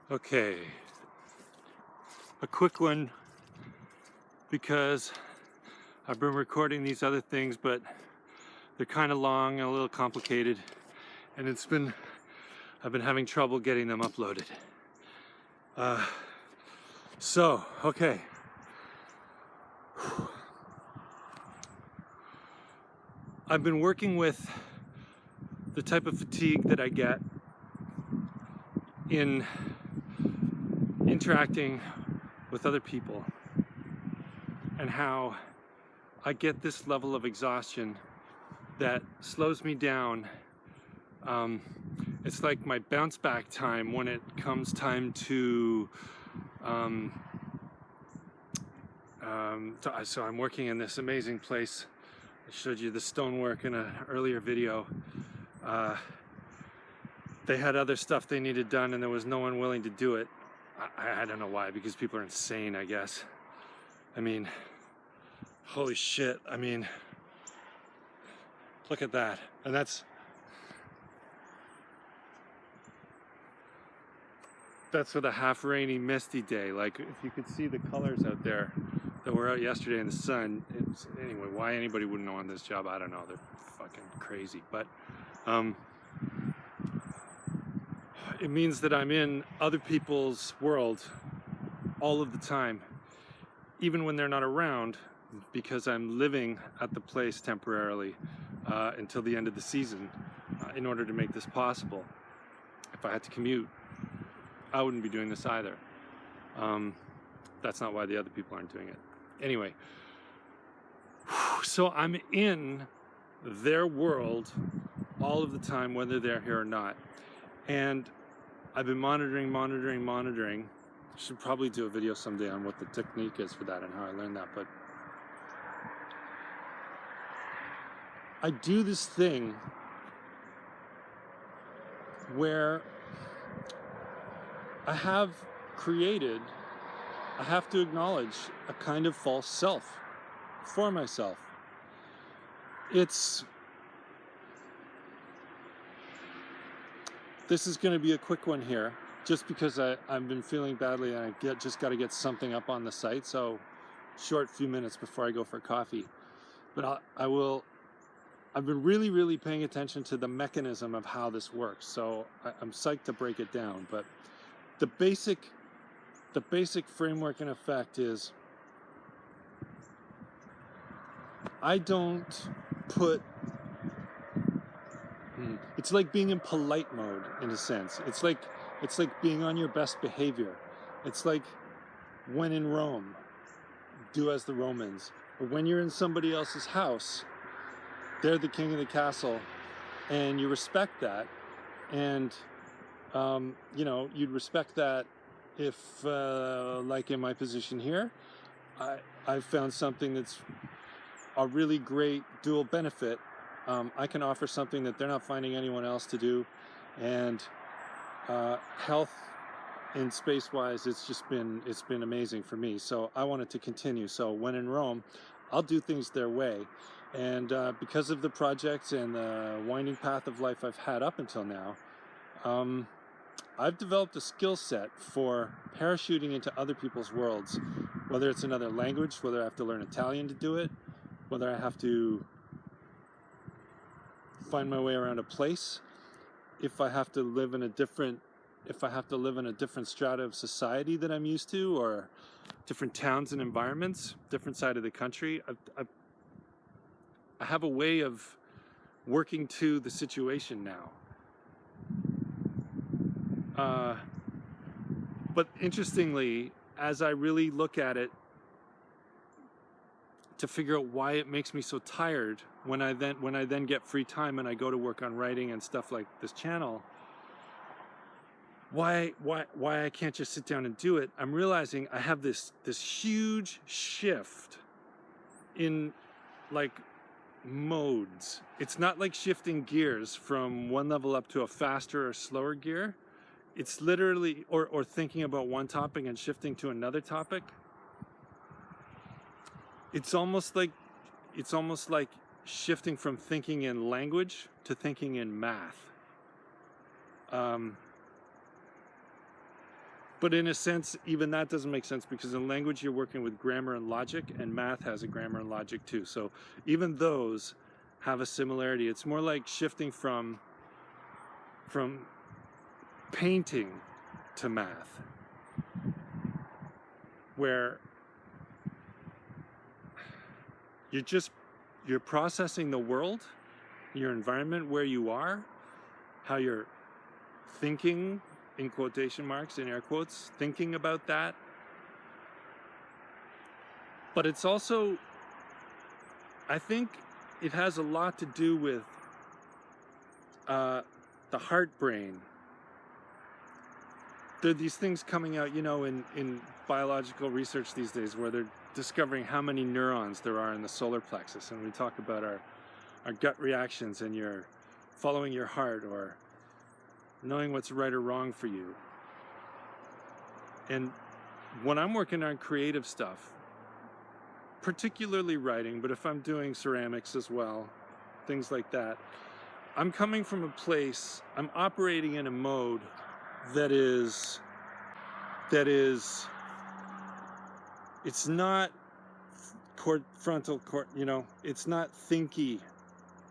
Okay, a quick one because I've been recording these other things, but they're kind of long and a little complicated, and I've been having trouble getting them uploaded. Okay. I've been working with the type of fatigue that I get in interacting with other people, and how I get this level of exhaustion that slows me down. It's like my bounce back time when it comes time to so I'm working in this amazing place. I showed you the stonework in an earlier video. They had other stuff they needed done and there was no one willing to do it. I don't know why, because people are insane, I guess. I mean, holy shit. I mean, look at that. And that's with a half rainy, misty day. Like, if you could see the colors out there that were out yesterday in the sun. Anyway, why anybody wouldn't know on this job, I don't know. They're fucking crazy. But it means that I'm in other people's world all of the time, even when they're not around, because I'm living at the place temporarily until the end of the season in order to make this possible. If I had to commute, I wouldn't be doing this either. That's not why the other people aren't doing it. Anyway, so I'm in their world all of the time, whether they're here or not. And I've been monitoring. Should probably do a video someday on what the technique is for that and how I learned that. But I do this thing where I have to acknowledge a kind of false self for myself. This is going to be a quick one here, just because I've been feeling badly and I just got to get something up on the site. So short few minutes before I go for coffee. But I've been really paying attention to the mechanism of how this works. So I'm psyched to break it down. But the basic framework in effect is, I don't put, it's like being in polite mode in a sense. It's like being on your best behavior. It's like when in Rome, do as the Romans. Or when you're in somebody else's house, they're the king of the castle, and you respect that. And you'd respect that if, like in my position here, I've found something that's a really great dual benefit. I can offer something that they're not finding anyone else to do, and health and space-wise, it's been amazing for me. So I want it to continue. So when in Rome, I'll do things their way, and because of the projects and the winding path of life I've had up until now, I've developed a skill set for parachuting into other people's worlds, whether it's another language, whether I have to learn Italian to do it, whether I have to find my way around a place, if I have to live in a different strata of society that I'm used to, or different towns and environments, different side of the country. I have a way of working to the situation now. But interestingly, as I really look at it to figure out why it makes me so tired when I then get free time and I go to work on writing and stuff like this channel, why I can't just sit down and do it, I'm realizing I have this huge shift in like modes. It's not like shifting gears from one level up to a faster or slower gear. It's literally, or thinking about one topic and shifting to another topic. It's almost like shifting from thinking in language to thinking in math. But in a sense, even that doesn't make sense, because in language you're working with grammar and logic, and math has a grammar and logic too. So even those have a similarity. It's more like shifting from painting to math, where you're processing the world, your environment, where you are, how you're thinking, in quotation marks, in air quotes, thinking about that. But it's also, I think it has a lot to do with the heart brain. There are these things coming out, in biological research these days, where they're discovering how many neurons there are in the solar plexus. And we talk about our gut reactions, and you're following your heart, or knowing what's right or wrong for you. And when I'm working on creative stuff, particularly writing, but if I'm doing ceramics as well, things like that, I'm coming from a place, I'm operating in a mode that is, it's not frontal, it's not thinky,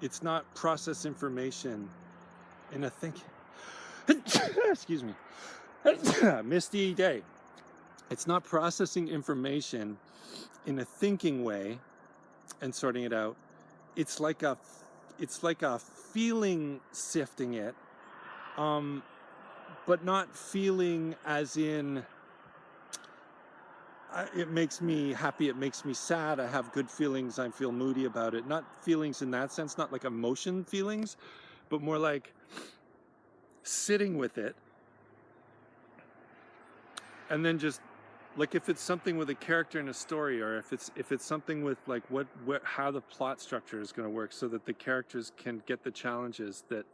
it's not process information in a think, excuse me, misty day. It's not processing information in a thinking way and sorting it out. It's like a feeling sifting it, but not feeling as in it makes me happy, it makes me sad, I have good feelings, I feel moody about it. Not feelings in that sense, not like emotion feelings, but more like sitting with it, and then just like, if it's something with a character in a story, or if it's something with like how the plot structure is going to work, so that the characters can get the challenges that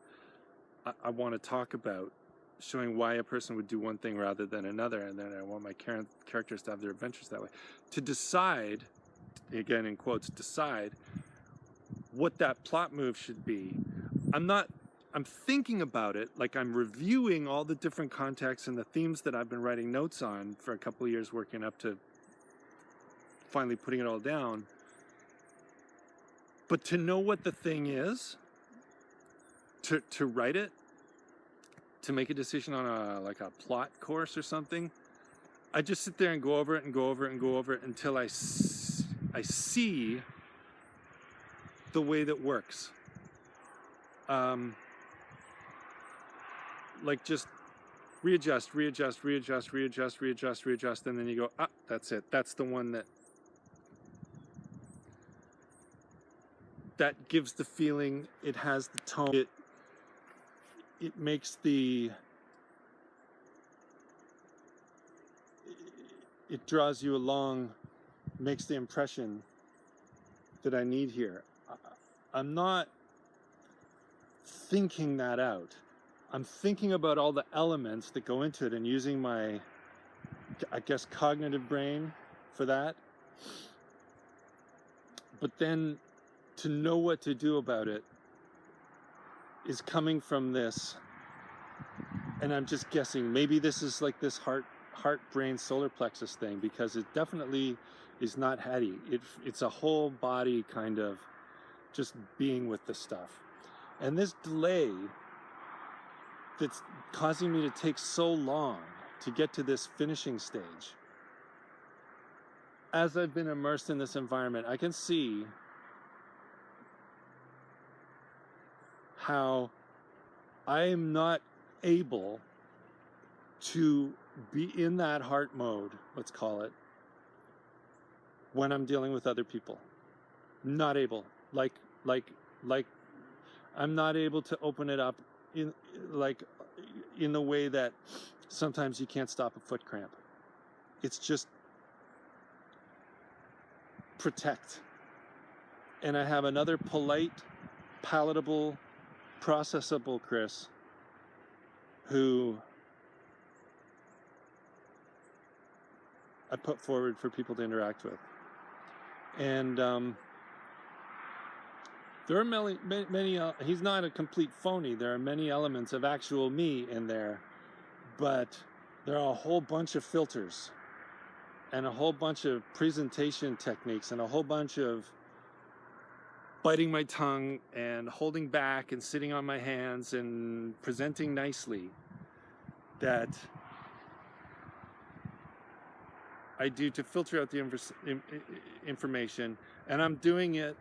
I want to talk about, showing why a person would do one thing rather than another, and then I want my characters to have their adventures that way. To decide, again in quotes, decide what that plot move should be. I'm thinking about it, like I'm reviewing all the different contexts and the themes that I've been writing notes on for a couple of years, working up to finally putting it all down. But to know what the thing is, to write it, to make a decision on a plot course or something, I just sit there and go over it and go over it and go over it until I see the way that works. Like, just readjust, and then you go, that's it. That's the one that gives the feeling, it has the tone, it makes it draws you along, makes the impression that I need here. I'm not thinking that out. I'm thinking about all the elements that go into it and using my, I guess, cognitive brain for that. But then to know what to do about it is coming from this, and I'm just guessing, maybe this is like this heart brain solar plexus thing, because it definitely is not heady. It's a whole body kind of just being with the stuff. And this delay that's causing me to take so long to get to this finishing stage, as I've been immersed in this environment, I can see how I am not able to be in that heart mode, let's call it, when I'm dealing with other people. Not able. Like I'm not able to open it up in the way that sometimes you can't stop a foot cramp. It's just protect. And I have another polite, palatable, processable Chris who I put forward for people to interact with. And there are many, he's not a complete phony. There are many elements of actual me in there, but there are a whole bunch of filters and a whole bunch of presentation techniques and a whole bunch of biting my tongue and holding back and sitting on my hands and presenting nicely that I do to filter out the information. And I'm doing it,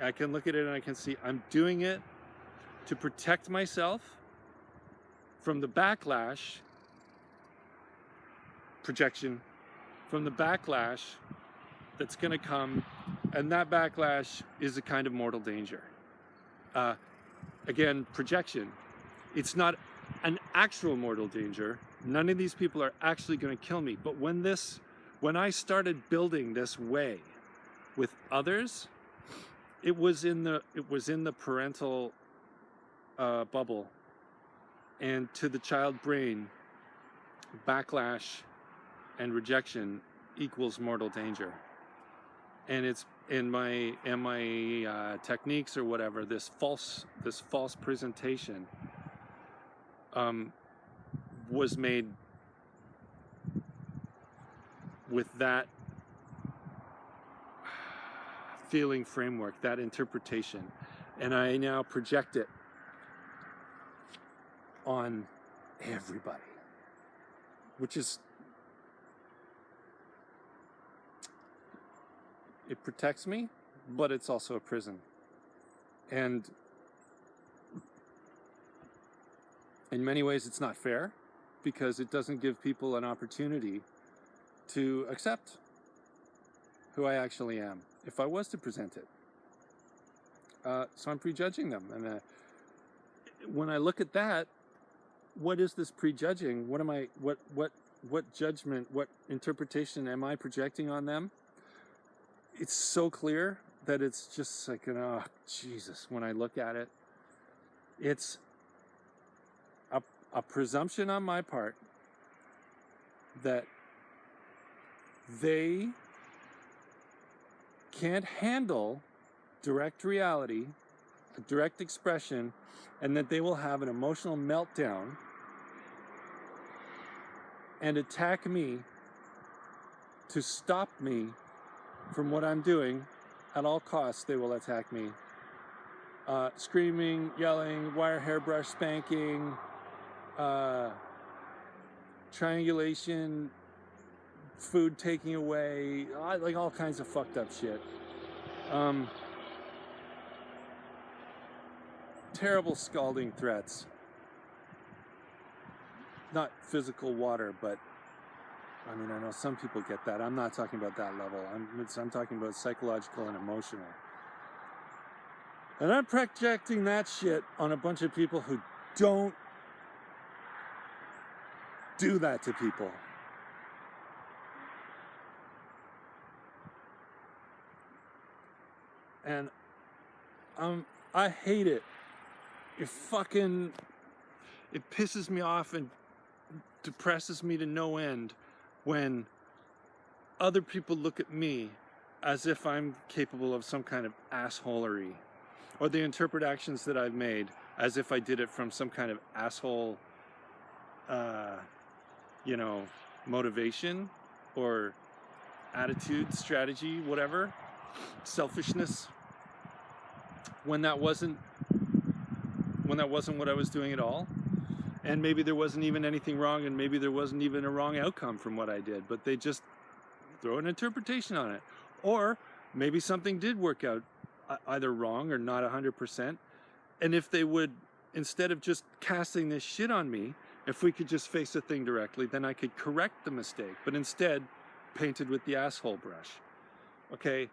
I can look at it and I can see I'm doing it to protect myself from the backlash, projection, from the backlash that's going to come. And that backlash is a kind of mortal danger. Again, projection. It's not an actual mortal danger. None of these people are actually going to kill me. But when I started building this way with others, it was in the parental bubble, and to the child brain, backlash and rejection equals mortal danger. And it's in my techniques or whatever, this false presentation was made with that feeling framework, that interpretation, and I now project it on everybody, which is, it protects me, but it's also a prison. And in many ways it's not fair, because it doesn't give people an opportunity to accept who I actually am if I was to present it. So I'm prejudging them. And when I look at that, what is this prejudging? What judgment, what interpretation am I projecting on them? It's so clear that it's just like, oh, Jesus, when I look at it, it's a presumption on my part that they can't handle direct reality, direct expression, and that they will have an emotional meltdown and attack me to stop me from what I'm doing. At all costs, they will attack me. Screaming, yelling, wire hairbrush spanking, triangulation, food taking away, like all kinds of fucked up shit. Terrible scalding threats. Not physical water, but I mean, I know some people get that. I'm not talking about that level. I'm talking about psychological and emotional. And I'm projecting that shit on a bunch of people who don't do that to people. And I hate it. It pisses me off and depresses me to no end when other people look at me as if I'm capable of some kind of assholery, or they interpret actions that I've made as if I did it from some kind of asshole, motivation or attitude, strategy, whatever, selfishness, when that wasn't what I was doing at all. And maybe there wasn't even anything wrong, and maybe there wasn't even a wrong outcome from what I did, but they just throw an interpretation on it. Or maybe something did work out either wrong or not 100%. And if they would, instead of just casting this shit on me, if we could just face the thing directly, then I could correct the mistake. But instead, painted with the asshole brush. Okay?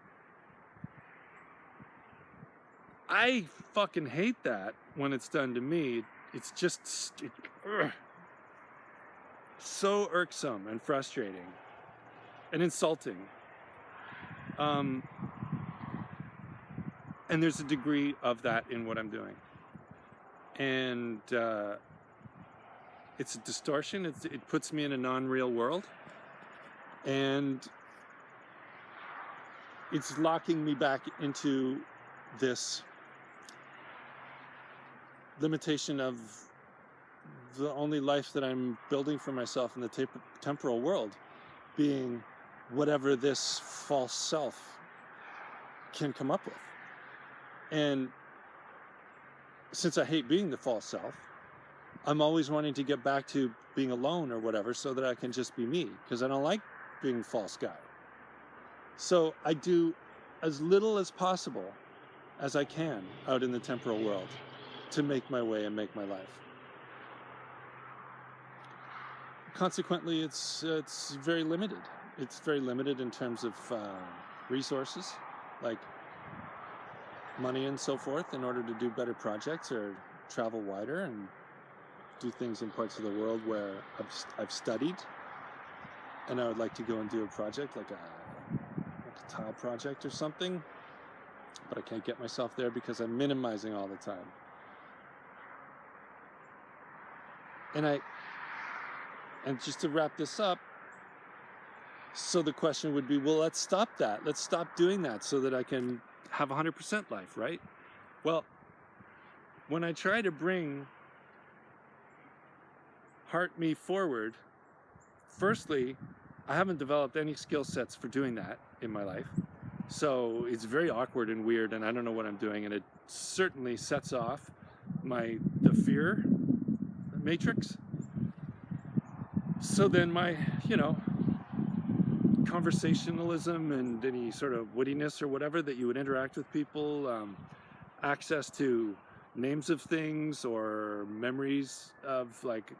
I fucking hate that when it's done to me. It's just so irksome and frustrating and insulting. And there's a degree of that in what I'm doing. And it's a distortion. It puts me in a non-real world. And it's locking me back into this limitation of the only life that I'm building for myself in the temporal world being whatever this false self can come up with. And since I hate being the false self, I'm always wanting to get back to being alone or whatever so that I can just be me, because I don't like being false guy. So I do as little as possible as I can out in the temporal world to make my way and make my life. Consequently, it's very limited. It's very limited in terms of resources, like money and so forth, in order to do better projects or travel wider and do things in parts of the world where I've studied, and I would like to go and do a project like a tile project or something, but I can't get myself there because I'm minimizing all the time. And just to wrap this up, so the question would be, well, let's stop that. Let's stop doing that so that I can have 100% life, right? Well, when I try to bring heart me forward, firstly, I haven't developed any skill sets for doing that in my life. So it's very awkward and weird, and I don't know what I'm doing, and it certainly sets off the fear matrix. So then my, conversationalism and any sort of wittiness or whatever that you would interact with people, access to names of things or memories of, like,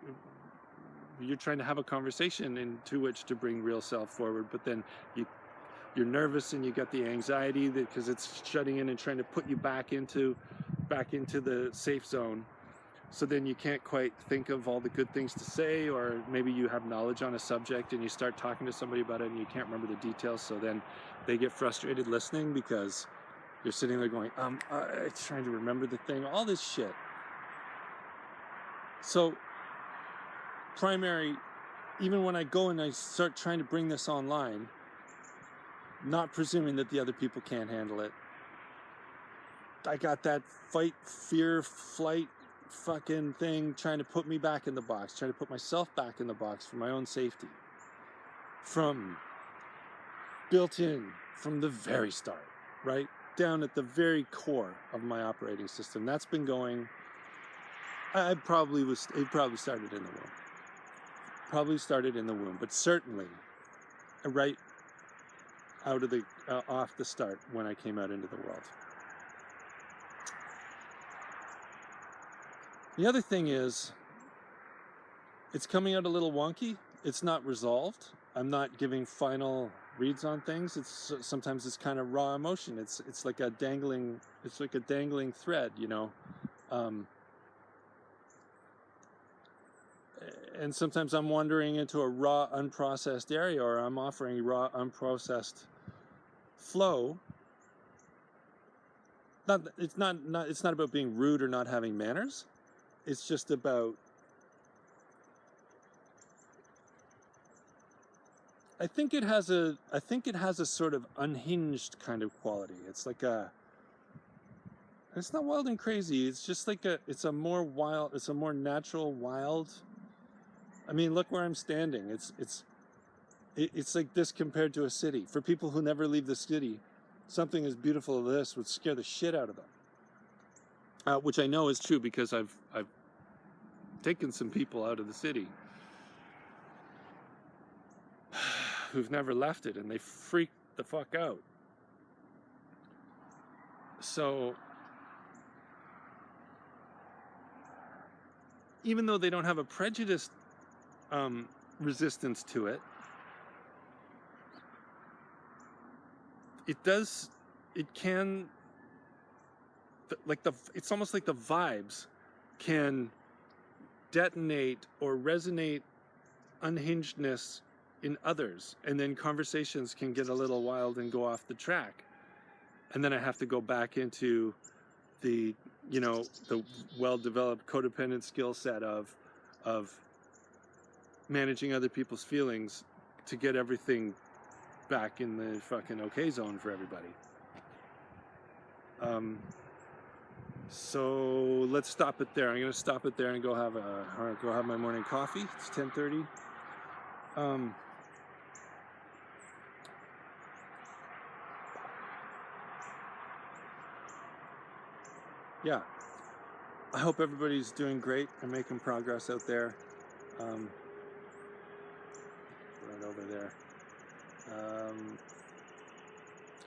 you're trying to have a conversation into which to bring real self forward, but then you're nervous and you got the anxiety because it's shutting in and trying to put you back into the safe zone. So then you can't quite think of all the good things to say, or maybe you have knowledge on a subject and you start talking to somebody about it and you can't remember the details. So then they get frustrated listening because you're sitting there going, trying to remember the thing, all this shit. So primary, even when I go and I start trying to bring this online, not presuming that the other people can't handle it, I got that fight, fear, flight, fucking thing trying to put me back in the box, trying to put myself back in the box for my own safety. From built in from the very start, right? Down at the very core of my operating system. That's been going, it probably started in the womb. But certainly right out of off the start when I came out into the world. The other thing is, it's coming out a little wonky. It's not resolved. I'm not giving final reads on things. Sometimes it's kind of raw emotion. It's like a dangling thread, and sometimes I'm wandering into a raw, unprocessed area, or I'm offering raw, unprocessed flow. It's not about being rude or not having manners. It's just about, I think it has a sort of unhinged kind of quality. It's like it's not wild and crazy. It's just like it's a more natural wild. I mean, look where I'm standing. It's like this compared to a city. For people who never leave the city, something as beautiful as this would scare the shit out of them. Which I know is true because I've taken some people out of the city who've never left it, and they freak the fuck out. So even though they don't have a prejudiced resistance to it, it's almost like the vibes can detonate or resonate unhingedness in others, and then conversations can get a little wild and go off the track, and then I have to go back into the well-developed codependent skill set of managing other people's feelings to get everything back in the fucking okay zone for everybody. So let's stop it there. I'm gonna stop it there and go have my morning coffee. It's 10:30. Um, yeah, I hope everybody's doing great and making progress out there. Um, right over there.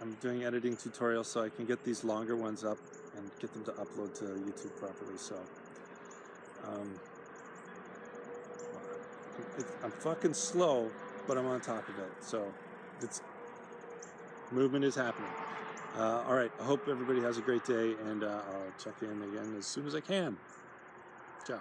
I'm doing editing tutorials so I can get these longer ones up and get them to upload to YouTube properly. So I'm fucking slow, but I'm on top of it. So it's movement is happening. All right, I hope everybody has a great day, and I'll check in again as soon as I can. Ciao.